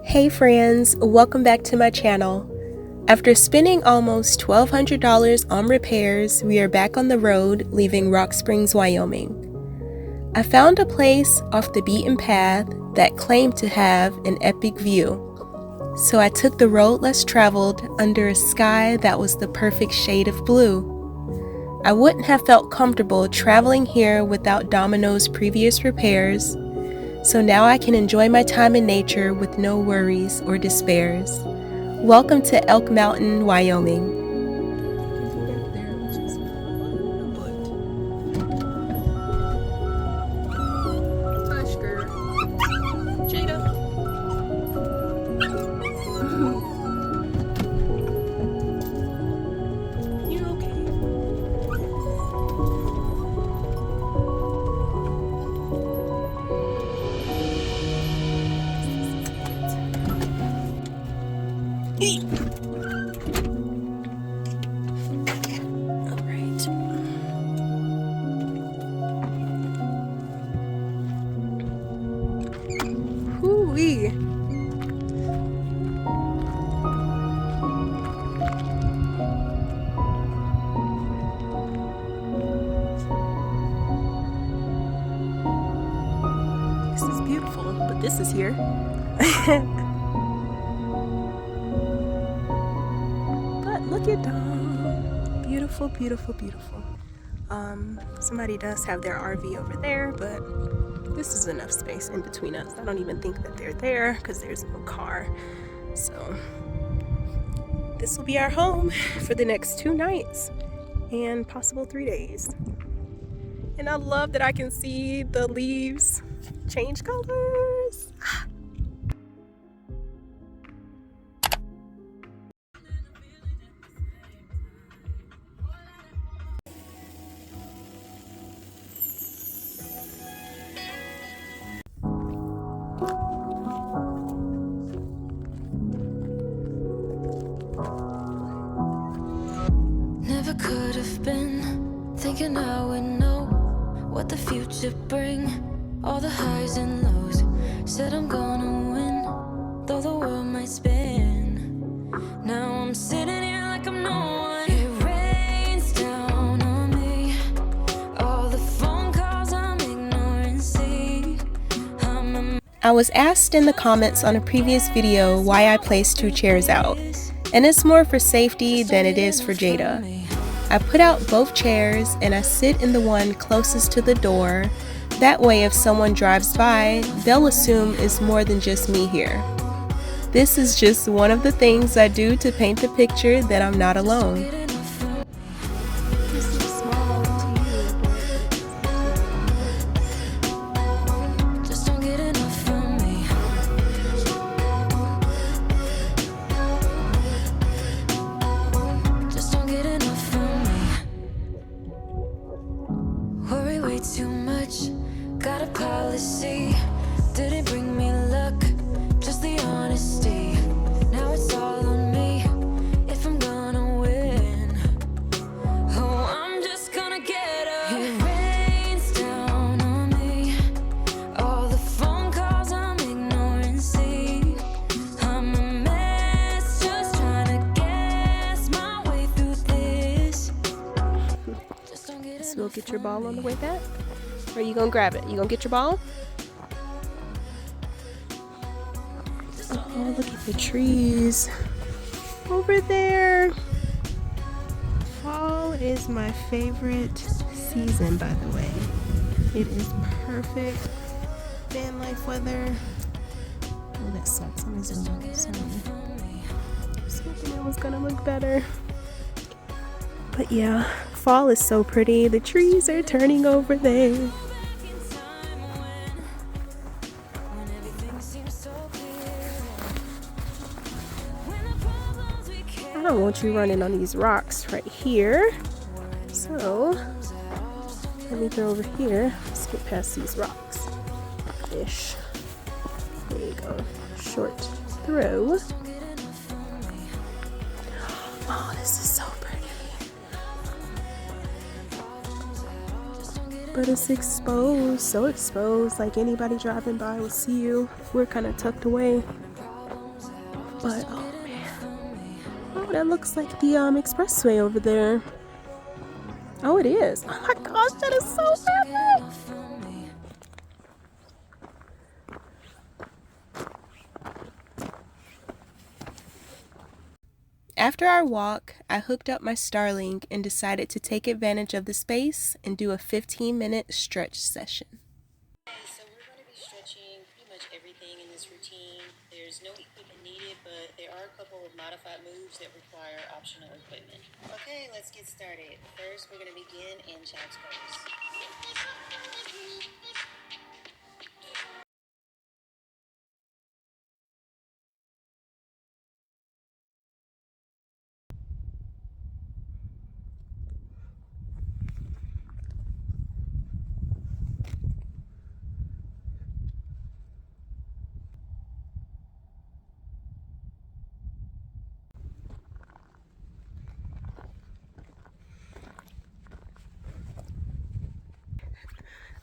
Hey friends, welcome back to my channel. After spending almost $1,200 on repairs, we are back on the road, leaving Rock Springs, Wyoming. I found a place off the beaten path that claimed to have an epic view. So I took the road less traveled under a sky that was the perfect shade of blue. I wouldn't have felt comfortable traveling here without Domino's previous repairs, so now I can enjoy my time in nature with no worries or despairs. Welcome to Elk Mountain, Wyoming. Hoo-wee. This is beautiful, but this is here. But look at them. Beautiful, beautiful, beautiful. Somebody does have their RV over there, but this is enough space in between us. I don't even think that they're there because there's no car. So this will be our home for the next 2 nights and possible 3 days. And I love that I can see the leaves change colors. Never could have been thinking I would know what the future bring. All the highs and lows, said I'm gonna win, though the world might spin. Now I'm sitting here like I'm no one. It rains down on me, all the phone calls I'm ignoring. See, I was asked in the comments on a previous video why I placed 2 chairs out, and it's more for safety than it is for Jada. I put out both chairs and I sit in the one closest to the door. That way if someone drives by, they'll assume it's more than just me here. This is just one of the things I do to paint the picture that I'm not alone. too much, got a policy, didn't bring me luck, just the honesty. Now it's all on me, if I'm gonna win. Oh, I'm just gonna get up. It rains down on me, all the phone calls I'm ignoring. See, I'm a mess, just trying to guess my way through this. Just don't get So we'll get your ball on the way back? Or are you gonna grab it? You gonna get your ball? Oh, look at the trees over there. Fall is my favorite season, by the way. It is perfect Vanlife weather. Oh, that sucks. Let me zoom in. Sorry. I was hoping it was gonna look better. But yeah, fall is so pretty. The trees are turning over there. I don't want you running on these rocks right here. So let me go over here. Let's get past these rocks. Ish. There you go. Short throw. Oh, this is so pretty. But it's exposed, so exposed, like anybody driving by will see you. We're kind of tucked away. But oh man, oh, that looks like the expressway over there. Oh, it is. Oh my gosh, that is so epic. After our walk, I hooked up my Starlink and decided to take advantage of the space and do a 15-minute stretch session. So we're going to be stretching pretty much everything in this routine. There's no equipment needed, but there are a couple of modified moves that require optional equipment. Okay, let's get started. First, we're going to begin in child's pose.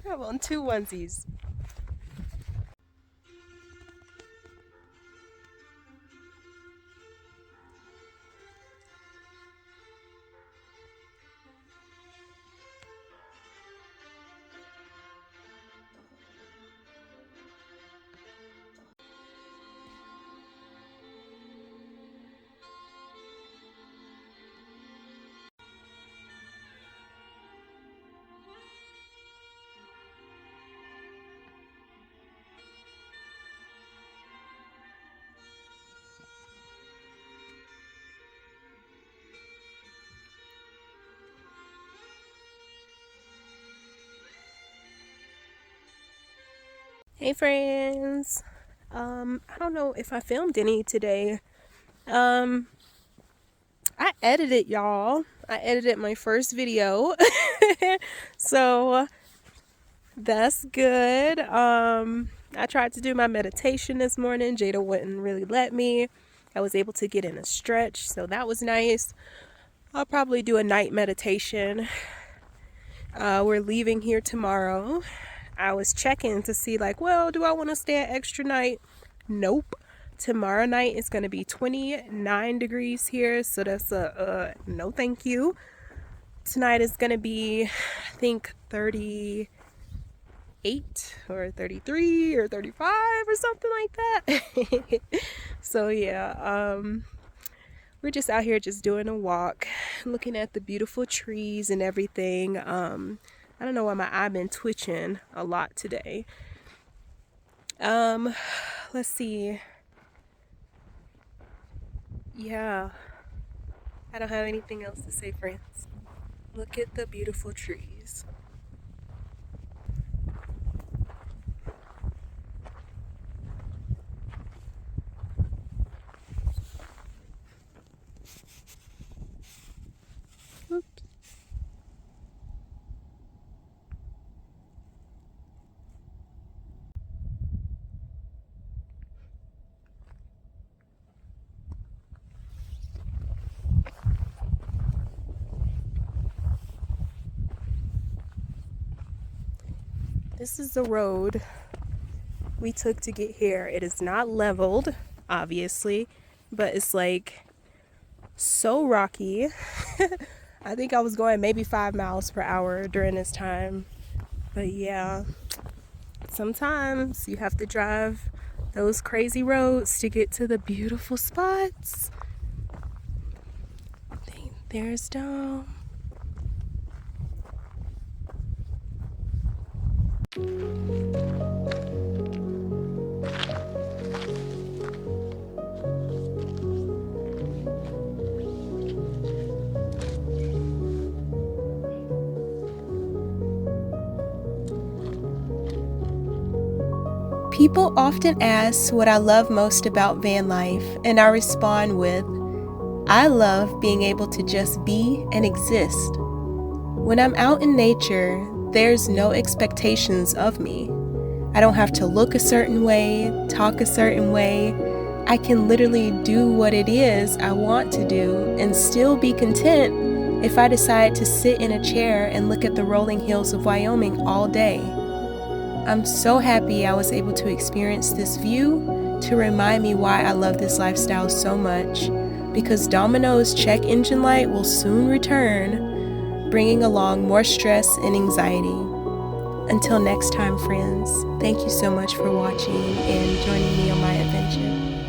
I have on 2 onesies. Hey friends. I don't know if I filmed any today. I edited, y'all. I edited my first video. So that's good. I tried to do my meditation this morning. Jada wouldn't really let me. I was able to get in a stretch, so that was nice. I'll probably do a night meditation. We're leaving here tomorrow. I was checking to see like, well, do I want to stay an extra night? Nope. Tomorrow night is going to be 29 degrees here, so that's a no thank you. Tonight is going to be, I think, 38 or 33 or 35 or something like that. So yeah, we're just out here just doing a walk, looking at the beautiful trees and everything. I don't know why my eye been twitching a lot today. Let's see. Yeah, I don't have anything else to say, friends. Look at the beautiful trees. Oops. This is the road we took to get here. It is not leveled, obviously, but it's like so rocky. I think I was going maybe 5 miles per hour during this time. But yeah, sometimes you have to drive those crazy roads to get to the beautiful spots. There's Dom. People often ask what I love most about van life, and I respond with, I love being able to just be and exist. When I'm out in nature, there's no expectations of me. I don't have to look a certain way, talk a certain way. I can literally do what it is I want to do and still be content if I decide to sit in a chair and look at the rolling hills of Wyoming all day. I'm so happy I was able to experience this view to remind me why I love this lifestyle so much, because Domino's check engine light will soon return, bringing along more stress and anxiety. Until next time, friends, thank you so much for watching and joining me on my adventure.